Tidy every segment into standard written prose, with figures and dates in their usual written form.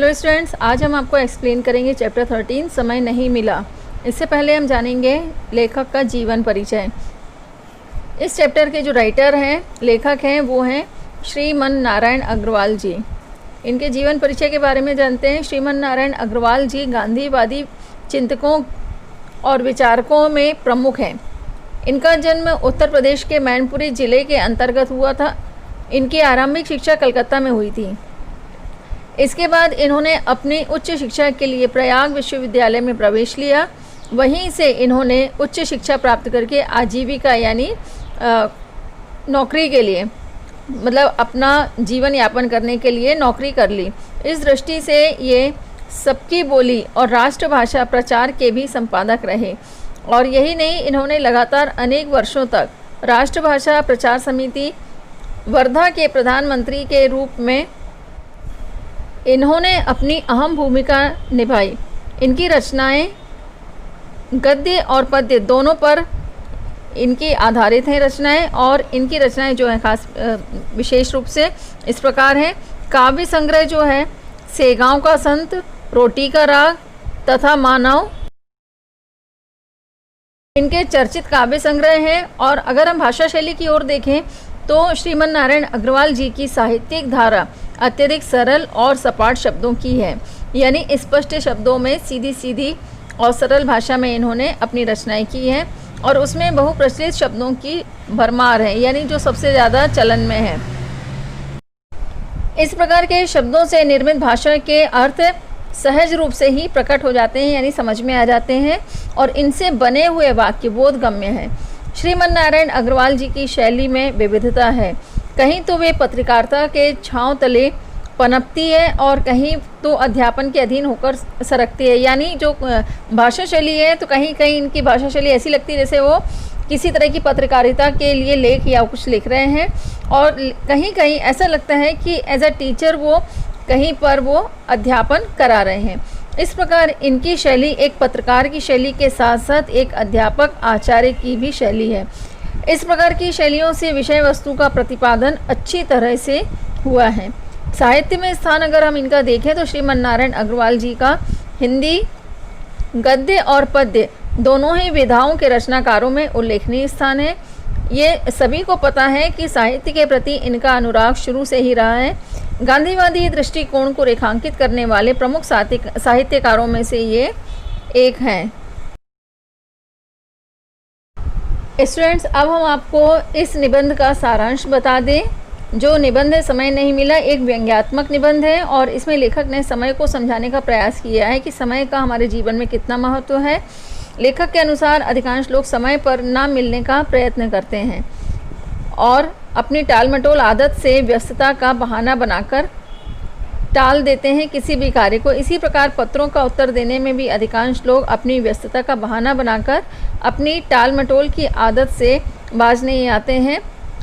तो स्टूडेंट्स, आज हम आपको एक्सप्लेन करेंगे चैप्टर 13 समय नहीं मिला। इससे पहले हम जानेंगे लेखक का जीवन परिचय। इस चैप्टर के जो राइटर हैं, लेखक हैं, वो हैं श्रीमन नारायण अग्रवाल जी। इनके जीवन परिचय के बारे में जानते हैं। श्रीमन नारायण अग्रवाल जी गांधीवादी चिंतकों और विचारकों में प्रमुख हैं। इनका जन्म उत्तर प्रदेश के मैनपुरी ज़िले के अंतर्गत हुआ था। इनकी आरंभिक शिक्षा कलकत्ता में हुई थी। इसके बाद इन्होंने अपनी उच्च शिक्षा के लिए प्रयाग विश्वविद्यालय में प्रवेश लिया। वहीं से इन्होंने उच्च शिक्षा प्राप्त करके आजीविका यानी नौकरी के लिए, मतलब अपना जीवन यापन करने के लिए नौकरी कर ली। इस दृष्टि से ये सबकी बोली और राष्ट्रभाषा प्रचार के भी संपादक रहे। और यही नहीं, इन्होंने लगातार अनेक वर्षों तक राष्ट्रभाषा प्रचार समिति वर्धा के प्रधानमंत्री के रूप में इन्होंने अपनी अहम भूमिका निभाई। इनकी रचनाएं गद्य और पद्य दोनों पर इनकी आधारित हैं रचनाएं। और इनकी रचनाएं जो हैं खास विशेष रूप से इस प्रकार हैं। काव्य संग्रह जो है सेगांव का संत, रोटी का राग तथा मानव, इनके चर्चित काव्य संग्रह हैं। और अगर हम भाषा शैली की ओर देखें तो श्रीमन नारायण अग्रवाल जी की साहित्यिक धारा अत्यधिक सरल और सपाट शब्दों की है, यानी स्पष्ट शब्दों में सीधी सीधी और सरल भाषा में इन्होंने अपनी रचनाएं की हैं। और उसमें बहुप्रचलित शब्दों की भरमार है, यानी जो सबसे ज़्यादा चलन में है। इस प्रकार के शब्दों से निर्मित भाषा के अर्थ सहज रूप से ही प्रकट हो जाते हैं, यानी समझ में आ जाते हैं, और इनसे बने हुए वाक्य बोधगम्य हैं। श्रीमन नारायण अग्रवाल जी की शैली में विविधता है। कहीं तो वे पत्रकारिता के छांव तले पनपती है और कहीं तो अध्यापन के अधीन होकर सरकती है। यानी जो भाषा शैली है, तो कहीं कहीं इनकी भाषा शैली ऐसी लगती है जैसे वो किसी तरह की पत्रकारिता के लिए लेख या कुछ लिख रहे हैं, और कहीं कहीं ऐसा लगता है कि एज अ टीचर वो कहीं पर वो अध्यापन करा रहे हैं। इस प्रकार इनकी शैली एक पत्रकार की शैली के साथ साथ एक अध्यापक आचार्य की भी शैली है। इस प्रकार की शैलियों से विषय वस्तु का प्रतिपादन अच्छी तरह से हुआ है। साहित्य में स्थान अगर हम इनका देखें तो श्रीमन नारायण अग्रवाल जी का हिंदी गद्य और पद्य दोनों ही विधाओं के रचनाकारों में उल्लेखनीय स्थान है। ये सभी को पता है कि साहित्य के प्रति इनका अनुराग शुरू से ही रहा है। गांधीवादी दृष्टिकोण को रेखांकित करने वाले प्रमुख साहित्यकारों में से ये एक हैं। स्टूडेंट्स, अब हम आपको इस निबंध का सारांश बता दें। जो निबंध है समय नहीं मिला, एक व्यंग्यात्मक निबंध है और इसमें लेखक ने समय को समझाने का प्रयास किया है कि समय का हमारे जीवन में कितना महत्व है। लेखक के अनुसार अधिकांश लोग समय पर ना मिलने का प्रयत्न करते हैं और अपनी टाल मटोल आदत से व्यस्तता का बहाना बनाकर टाल देते हैं किसी भी कार्य को। इसी प्रकार पत्रों का उत्तर देने में भी अधिकांश लोग अपनी व्यस्तता का बहाना बनाकर अपनी टाल मटोल की आदत से बाज नहीं आते हैं।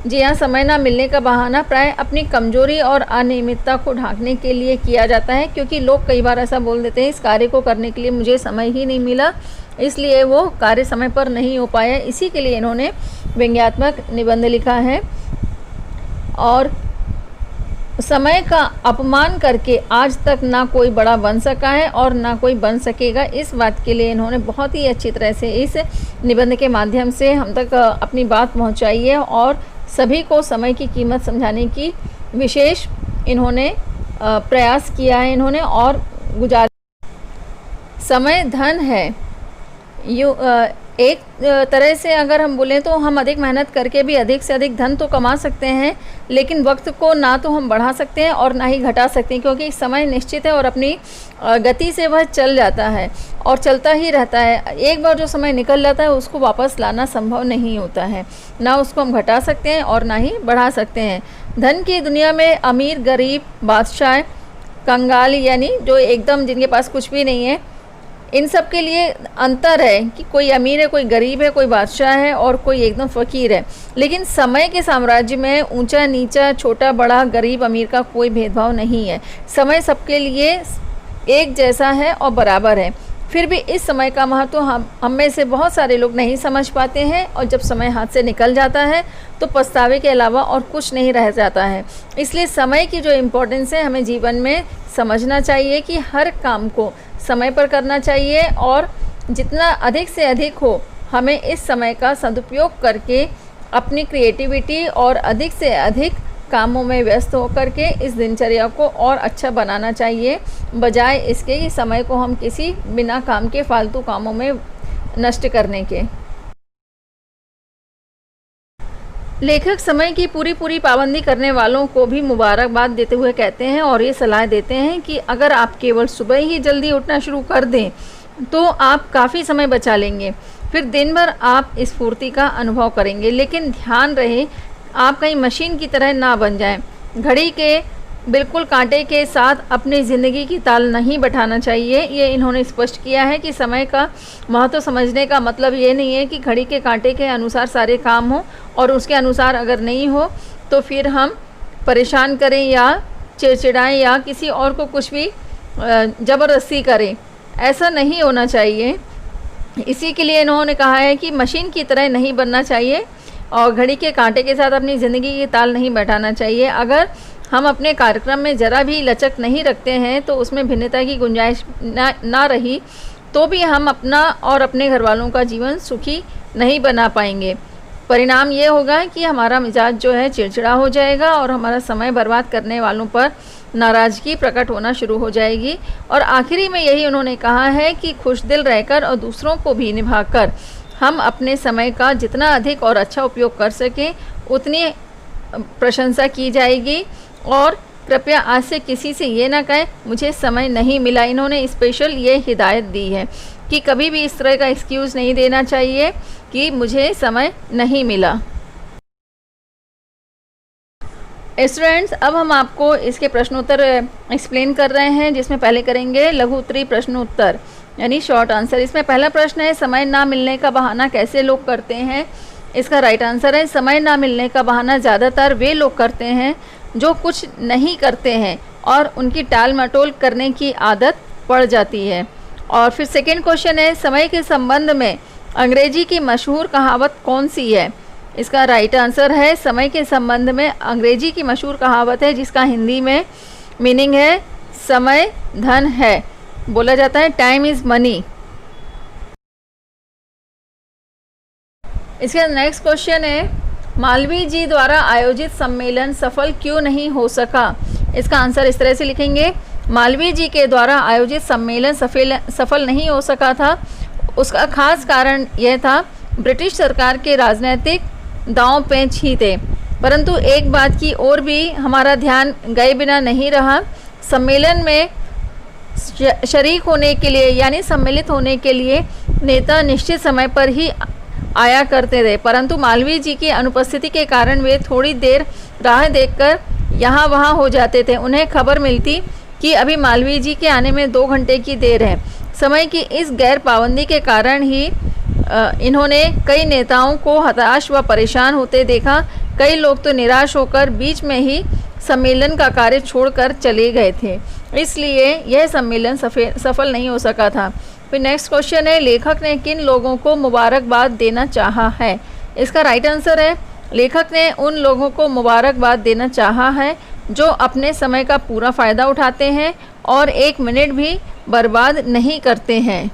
जी हाँ, समय ना मिलने का बहाना प्राय अपनी कमजोरी और अनियमितता को ढांकने के लिए किया जाता है, क्योंकि लोग कई बार ऐसा बोल देते हैं इस कार्य को करने के लिए मुझे समय ही नहीं मिला, इसलिए वो कार्य समय पर नहीं हो पाया। इसी के लिए इन्होंने व्यंग्यात्मक निबंध लिखा है। और समय का अपमान करके आज तक ना कोई बड़ा बन सका है और ना कोई बन सकेगा, इस बात के लिए इन्होंने बहुत ही अच्छी तरह से इस निबंध के माध्यम से हम तक अपनी बात पहुंचाई है और सभी को समय की कीमत समझाने की विशेष इन्होंने प्रयास किया है इन्होंने। और समय धन है। एक तरह से अगर हम बोलें तो हम अधिक मेहनत करके भी अधिक से अधिक धन तो कमा सकते हैं, लेकिन वक्त को ना तो हम बढ़ा सकते हैं और ना ही घटा सकते हैं, क्योंकि समय निश्चित है और अपनी गति से वह चल जाता है और चलता ही रहता है। एक बार जो समय निकल जाता है उसको वापस लाना संभव नहीं होता है, ना उसको हम घटा सकते हैं और ना ही बढ़ा सकते हैं। धन की दुनिया में अमीर, गरीब, बादशाह, कंगाल, यानी जो एकदम जिनके पास कुछ भी नहीं है, इन सब के लिए अंतर है कि कोई अमीर है, कोई गरीब है, कोई बादशाह है और कोई एकदम फ़कीर है। लेकिन समय के साम्राज्य में ऊंचा नीचा, छोटा बड़ा, गरीब अमीर का कोई भेदभाव नहीं है। समय सबके लिए एक जैसा है और बराबर है। फिर भी इस समय का महत्व हम में से बहुत सारे लोग नहीं समझ पाते हैं, और जब समय हाथ से निकल जाता है तो पछतावे के अलावा और कुछ नहीं रह जाता है। इसलिए समय की जो इम्पोर्टेंस है हमें जीवन में समझना चाहिए कि हर काम को समय पर करना चाहिए, और जितना अधिक से अधिक हो हमें इस समय का सदुपयोग करके अपनी क्रिएटिविटी और अधिक से अधिक कामों में व्यस्त होकर के इस दिनचर्या को और अच्छा बनाना चाहिए, बजाय इसके कि समय को हम किसी बिना काम के फालतू कामों में नष्ट करने के। लेखक समय की पूरी पाबंदी करने वालों को भी मुबारकबाद देते हुए कहते हैं और ये सलाह देते हैं कि अगर आप केवल सुबह ही जल्दी उठना शुरू कर दें तो आप काफ़ी समय बचा लेंगे, फिर दिन भर आप स्फूर्ति का अनुभव करेंगे। लेकिन ध्यान रहे आप कहीं मशीन की तरह ना बन जाएं। घड़ी के बिल्कुल कांटे के साथ अपनी ज़िंदगी की ताल नहीं बैठाना चाहिए। ये इन्होंने स्पष्ट किया है कि समय का महत्व समझने का मतलब ये नहीं है कि घड़ी के कांटे के अनुसार सारे काम हों और उसके अनुसार अगर नहीं हो तो फिर हम परेशान करें या चिड़चिड़ाएं या किसी और को कुछ भी ज़बरदस्ती करें। ऐसा नहीं होना चाहिए। इसी के लिए इन्होंने कहा है कि मशीन की तरह नहीं बनना चाहिए और घड़ी के कांटे के साथ अपनी ज़िंदगी की ताल नहीं बैठाना चाहिए। अगर हम अपने कार्यक्रम में ज़रा भी लचक नहीं रखते हैं तो उसमें भिन्नता की गुंजाइश ना रही तो भी हम अपना और अपने घर वालों का जीवन सुखी नहीं बना पाएंगे। परिणाम ये होगा कि हमारा मिजाज जो है चिड़चिड़ा हो जाएगा और हमारा समय बर्बाद करने वालों पर नाराज़गी प्रकट होना शुरू हो जाएगी। और आखिरी में यही उन्होंने कहा है कि खुश दिल रहकर और दूसरों को भी निभाकर हम अपने समय का जितना अधिक और अच्छा उपयोग कर सकें उतनी प्रशंसा की जाएगी। और कृपया आज से किसी से ये ना कहें मुझे समय नहीं मिला। इन्होंने स्पेशल ये हिदायत दी है कि कभी भी इस तरह का एक्सक्यूज़ नहीं देना चाहिए कि मुझे समय नहीं मिला। स्टूडेंट्स, अब हम आपको इसके प्रश्नोत्तर एक्सप्लेन कर रहे हैं, जिसमें पहले करेंगे लघु उत्तरी प्रश्नोत्तर यानी शॉर्ट आंसर। इसमें पहला प्रश्न है समय ना मिलने का बहाना कैसे लोग करते हैं। इसका राइट आंसर है समय ना मिलने का बहाना ज़्यादातर वे लोग करते हैं जो कुछ नहीं करते हैं और उनकी टाल मटोल करने की आदत पड़ जाती है। और फिर सेकेंड क्वेश्चन है समय के संबंध में अंग्रेजी की मशहूर कहावत कौन सी है। इसका राइट आंसर है समय के संबंध में अंग्रेजी की मशहूर कहावत है जिसका हिंदी में मीनिंग है समय धन है। बोला जाता है टाइम इज़ मनी। इसका नेक्स्ट क्वेश्चन है मालवीय जी द्वारा आयोजित सम्मेलन सफल क्यों नहीं हो सका। इसका आंसर इस तरह से लिखेंगे मालवीय जी के द्वारा आयोजित सम्मेलन सफल नहीं हो सका था। उसका खास कारण यह था ब्रिटिश सरकार के राजनीतिक दांव पेच ही थे। परंतु एक बात की ओर भी हमारा ध्यान गए बिना नहीं रहा। सम्मेलन में शरीक होने के लिए यानी सम्मिलित होने के लिए नेता निश्चित समय पर ही आया करते थे, परंतु मालवीय जी की अनुपस्थिति के कारण वे थोड़ी देर राह देखकर यहाँ वहाँ हो जाते थे। उन्हें खबर मिलती कि अभी मालवीय जी के आने में 2 घंटे की देर है। समय की इस गैर पाबंदी के कारण ही इन्होंने कई नेताओं को हताश व परेशान होते देखा। कई लोग तो निराश होकर बीच में ही सम्मेलन का कार्य छोड़कर चले गए थे, इसलिए यह सम्मेलन सफल नहीं हो सका था। फिर नेक्स्ट क्वेश्चन है लेखक ने किन लोगों को मुबारकबाद देना चाहा है। इसका राइट आंसर है लेखक ने उन लोगों को मुबारकबाद देना चाहा है जो अपने समय का पूरा फ़ायदा उठाते हैं और 1 मिनट भी बर्बाद नहीं करते हैं।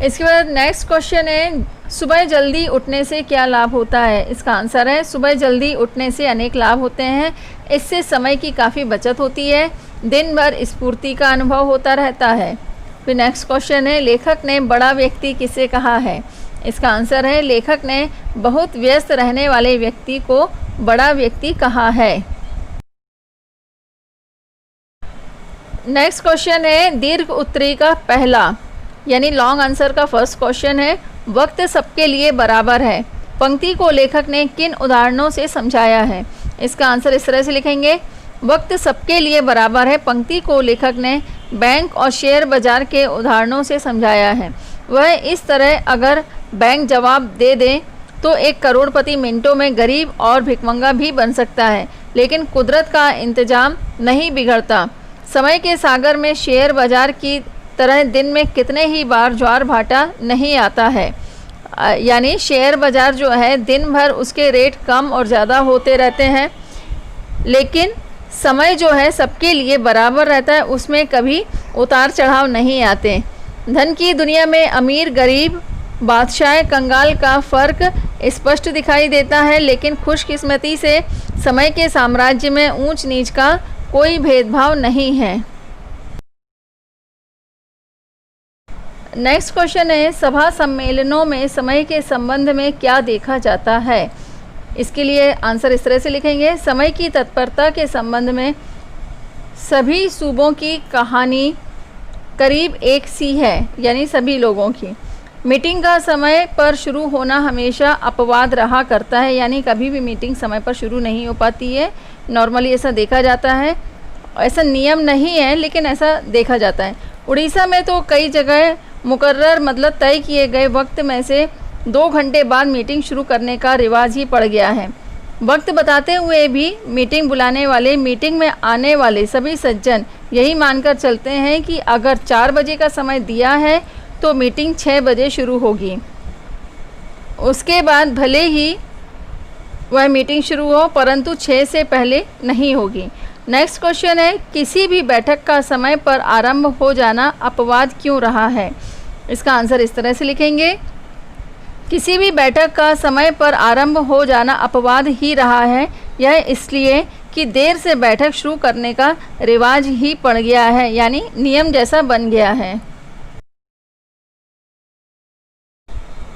इसके बाद नेक्स्ट क्वेश्चन है सुबह जल्दी उठने से क्या लाभ होता है। इसका आंसर है सुबह जल्दी उठने से अनेक लाभ होते हैं। इससे समय की काफ़ी बचत होती है, दिन भर स्फूर्ति का अनुभव होता रहता है। फिर नेक्स्ट क्वेश्चन है लेखक ने बड़ा व्यक्ति किसे कहा है। इसका आंसर है लेखक ने बहुत व्यस्त रहने वाले व्यक्ति को बड़ा व्यक्ति कहा है। नेक्स्ट क्वेश्चन है दीर्घ उत्तरी का पहला यानी लॉन्ग आंसर का फर्स्ट क्वेश्चन है वक्त सबके लिए बराबर है। पंक्ति को लेखक ने किन उदाहरणों से समझाया है। इसका आंसर इस तरह से लिखेंगे वक्त सबके लिए बराबर है पंक्ति को लेखक ने बैंक और शेयर बाजार के उदाहरणों से समझाया है। वह इस तरह अगर बैंक जवाब दे दे तो एक करोड़पति मिनटों में गरीब और भिखमंगा भी बन सकता है, लेकिन कुदरत का इंतजाम नहीं बिगड़ता। समय के सागर में शेयर बाजार की तरह दिन में कितने ही बार ज्वार भाटा नहीं आता है। यानी शेयर बाजार जो है दिन भर उसके रेट कम और ज़्यादा होते रहते हैं, लेकिन समय जो है सबके लिए बराबर रहता है, उसमें कभी उतार चढ़ाव नहीं आते। धन की दुनिया में अमीर गरीब बादशाह कंगाल का फ़र्क स्पष्ट दिखाई देता है, लेकिन खुशकिस्मती से समय के साम्राज्य में ऊंच नीच का कोई भेदभाव नहीं है। नेक्स्ट क्वेश्चन है, सभा सम्मेलनों में समय के संबंध में क्या देखा जाता है। इसके लिए आंसर इस तरह से लिखेंगे, समय की तत्परता के संबंध में सभी सूबों की कहानी करीब एक सी है, यानी सभी लोगों की। मीटिंग का समय पर शुरू होना हमेशा अपवाद रहा करता है, यानी कभी भी मीटिंग समय पर शुरू नहीं हो पाती है। नॉर्मली ऐसा देखा जाता है, ऐसा नियम नहीं है लेकिन ऐसा देखा जाता है। उड़ीसा में तो कई जगह मुकर्रर मतलब तय किए गए वक्त में से 2 घंटे बाद मीटिंग शुरू करने का रिवाज ही पड़ गया है। वक्त बताते हुए भी मीटिंग बुलाने वाले मीटिंग में आने वाले सभी सज्जन यही मानकर चलते हैं कि अगर 4 बजे का समय दिया है तो मीटिंग 6 बजे शुरू होगी। उसके बाद भले ही वह मीटिंग शुरू हो परंतु 6 से पहले नहीं होगी। नेक्स्ट क्वेश्चन है, किसी भी बैठक का समय पर आरंभ हो जाना अपवाद क्यों रहा है। इसका आंसर इस तरह से लिखेंगे, किसी भी बैठक का समय पर आरंभ हो जाना अपवाद ही रहा है। यह इसलिए कि देर से बैठक शुरू करने का रिवाज ही पड़ गया है, यानी नियम जैसा बन गया है।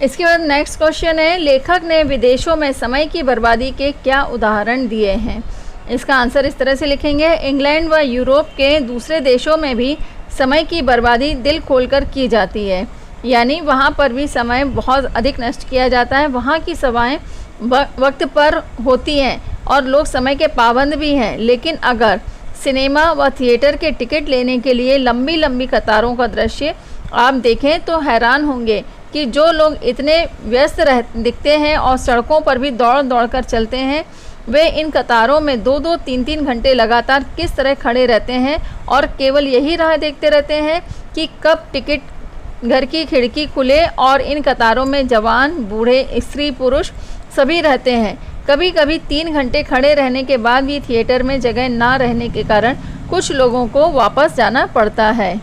इसके बाद नेक्स्ट क्वेश्चन है, लेखक ने विदेशों में समय की बर्बादी के क्या उदाहरण दिए हैं। इसका आंसर इस तरह से लिखेंगे, इंग्लैंड व यूरोप के दूसरे देशों में भी समय की बर्बादी दिल खोलकर की जाती है, यानी वहाँ पर भी समय बहुत अधिक नष्ट किया जाता है। वहाँ की सभाएं वक्त पर होती हैं और लोग समय के पाबंद भी हैं, लेकिन अगर सिनेमा व थिएटर के टिकट लेने के लिए लंबी लंबी कतारों का दृश्य आप देखें तो हैरान होंगे कि जो लोग इतने व्यस्त दिखते हैं और सड़कों पर भी दौड़ दौड़ कर चलते हैं, वे इन कतारों में 2-2, 3-3 घंटे लगातार किस तरह खड़े रहते हैं और केवल यही राह देखते रहते हैं कि कब टिकट घर की खिड़की खुले। और इन कतारों में जवान बूढ़े स्त्री पुरुष सभी रहते हैं। कभी कभी 3 घंटे खड़े रहने के बाद भी थिएटर में जगह ना रहने के कारण कुछ लोगों को वापस जाना पड़ता है।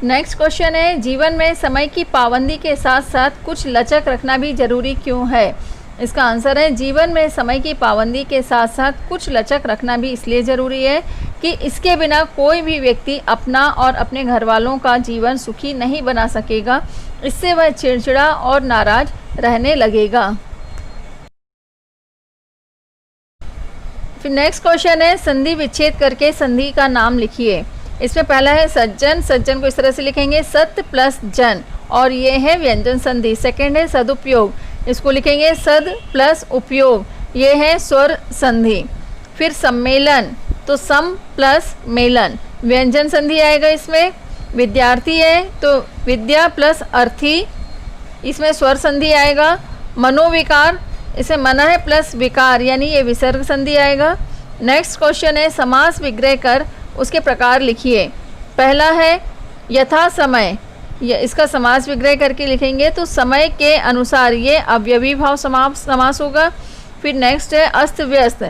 नेक्स्ट क्वेश्चन है, जीवन में समय की पाबंदी के साथ साथ कुछ लचक रखना भी जरूरी क्यों है। इसका आंसर है, जीवन में समय की पाबंदी के साथ साथ कुछ लचक रखना भी इसलिए ज़रूरी है कि इसके बिना कोई भी व्यक्ति अपना और अपने घर वालों का जीवन सुखी नहीं बना सकेगा। इससे वह चिड़चिड़ा और नाराज रहने लगेगा। फिर नेक्स्ट क्वेश्चन है, संधि विच्छेद करके संधि का नाम लिखिए। इसमें पहला है सज्जन। सज्जन को इस तरह से लिखेंगे, सत्य प्लस जन, और ये है व्यंजन संधि। सेकंड है सदुपयोग, इसको लिखेंगे सद प्लस उपयोग, ये है स्वर संधि। फिर सम्मेलन, तो सम प्लस मेलन, व्यंजन संधि आएगा इसमें। विद्यार्थी है तो विद्या प्लस अर्थी, इसमें स्वर संधि आएगा। मनोविकार, इसे मन है प्लस विकार, यानी ये विसर्ग संधि आएगा। नेक्स्ट क्वेश्चन है, समास विग्रह कर उसके प्रकार लिखिए। पहला है यथा समय, इसका समास विग्रह करके लिखेंगे तो समय के अनुसार, ये अवयवी भाव समास होगा। फिर नेक्स्ट है अस्त व्यस्त,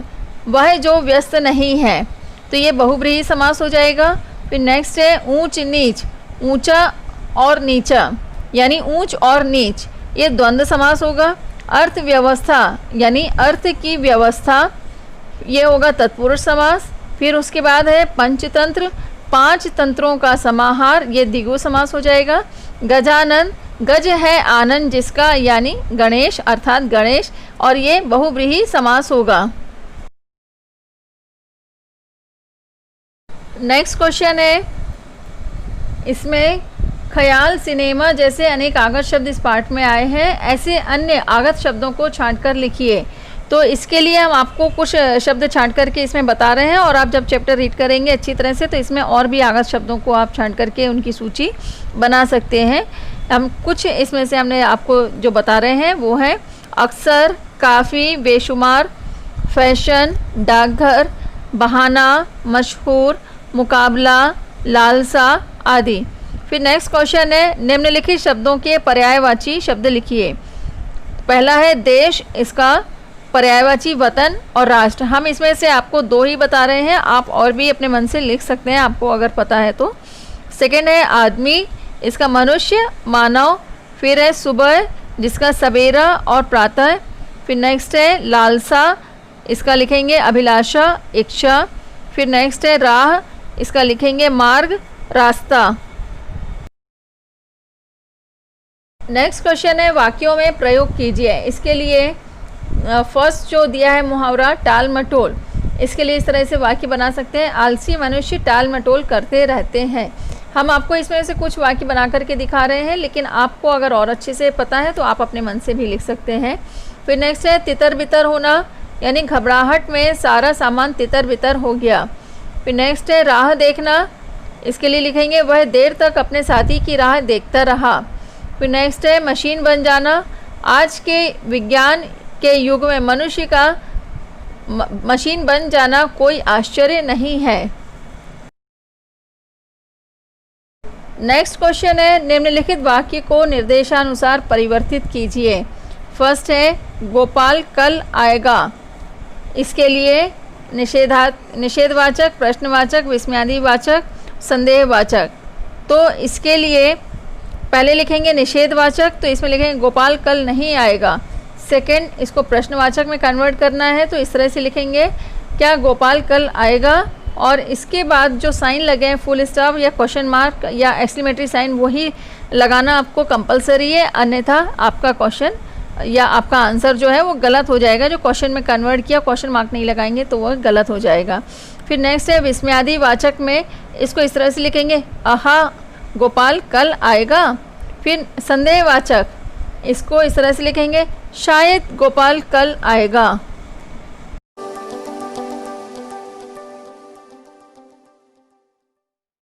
वह जो व्यस्त नहीं है, तो ये बहुब्रीहि समास हो जाएगा। फिर नेक्स्ट है ऊंच नीच, ऊंचा और नीचा, यानी ऊंच और नीच, ये द्वंद्व समास होगा। अर्थव्यवस्था, यानी अर्थ की व्यवस्था, ये होगा तत्पुरुष समास। फिर उसके बाद है पंचतंत्र, 5 तंत्रों का समाहार, ये द्विगु समास हो जाएगा। गजानन, गज है आनंद जिसका, यानी गणेश अर्थात गणेश, और ये बहुब्रीहि समास होगा। नेक्स्ट क्वेश्चन है, इसमें ख्याल, सिनेमा जैसे अनेक आगत शब्द इस पाठ में आए हैं, ऐसे अन्य आगत शब्दों को छांट कर लिखिए। तो इसके लिए हम आपको कुछ शब्द छांट करके इसमें बता रहे हैं, और आप जब चैप्टर रीड करेंगे अच्छी तरह से तो इसमें और भी आगत शब्दों को आप छांट करके उनकी सूची बना सकते हैं। हम कुछ इसमें से हमने आपको जो बता रहे हैं वो है अक्सर, काफ़ी, बेशुमार, फैशन, डाकघर, बहाना, मशहूर, मुकाबला, लालसा आदि। फिर नेक्स्ट क्वेश्चन है, निम्नलिखित शब्दों के पर्यायवाची शब्द लिखिए। पहला है देश, इसका पर्यायवाची वतन और राष्ट्र। हम इसमें से आपको 2 ही बता रहे हैं, आप और भी अपने मन से लिख सकते हैं आपको अगर पता है तो। सेकेंड है आदमी, इसका मनुष्य, मानव। फिर है सुबह, जिसका सवेरा और प्रातः। फिर नेक्स्ट है लालसा, इसका लिखेंगे अभिलाषा, इच्छा। फिर नेक्स्ट है राह, इसका लिखेंगे मार्ग, रास्ता। नेक्स्ट क्वेश्चन है वाक्यों में प्रयोग कीजिए। इसके लिए फर्स्ट जो दिया है मुहावरा टाल मटोल, इसके लिए इस तरह से वाक्य बना सकते हैं, आलसी मनुष्य टाल मटोल करते रहते हैं। हम आपको इसमें से कुछ वाक्य बना करके दिखा रहे हैं, लेकिन आपको अगर और अच्छे से पता है तो आप अपने मन से भी लिख सकते हैं। फिर नेक्स्ट है तितर बितर होना, यानी घबराहट में सारा सामान तितर बितर हो गया। फिर नेक्स्ट है राह देखना, इसके लिए लिखेंगे वह देर तक अपने साथी की राह देखता रहा। फिर नेक्स्ट है मशीन बन जाना, आज के विज्ञान के युग में मनुष्य का मशीन बन जाना कोई आश्चर्य नहीं है। नेक्स्ट क्वेश्चन है निम्नलिखित वाक्य को निर्देशानुसार परिवर्तित कीजिए। फर्स्ट है गोपाल कल आएगा, इसके लिए निषेधवाचक, प्रश्नवाचक, विस्मयादिवाचक, संदेहवाचक। तो इसके लिए पहले लिखेंगे निषेधवाचक, तो इसमें लिखेंगे गोपाल कल नहीं आएगा। सेकंड, इसको प्रश्नवाचक में कन्वर्ट करना है तो इस तरह से लिखेंगे क्या गोपाल कल आएगा, और इसके बाद जो साइन लगे हैं फुल स्टॉप या क्वेश्चन मार्क या एक्सक्लेमेटरी साइन वही लगाना आपको कंपलसरी है, अन्यथा आपका क्वेश्चन या आपका आंसर जो है वो गलत हो जाएगा। जो क्वेश्चन में कन्वर्ट किया क्वेश्चन मार्क नहीं लगाएंगे तो वह गलत हो जाएगा। फिर नेक्स्ट है विस्मयादि वाचक में इसको इस तरह से लिखेंगे आहा गोपाल कल आएगा। फिर संदेहवाचक इसको इस तरह से लिखेंगे शायद गोपाल कल आएगा।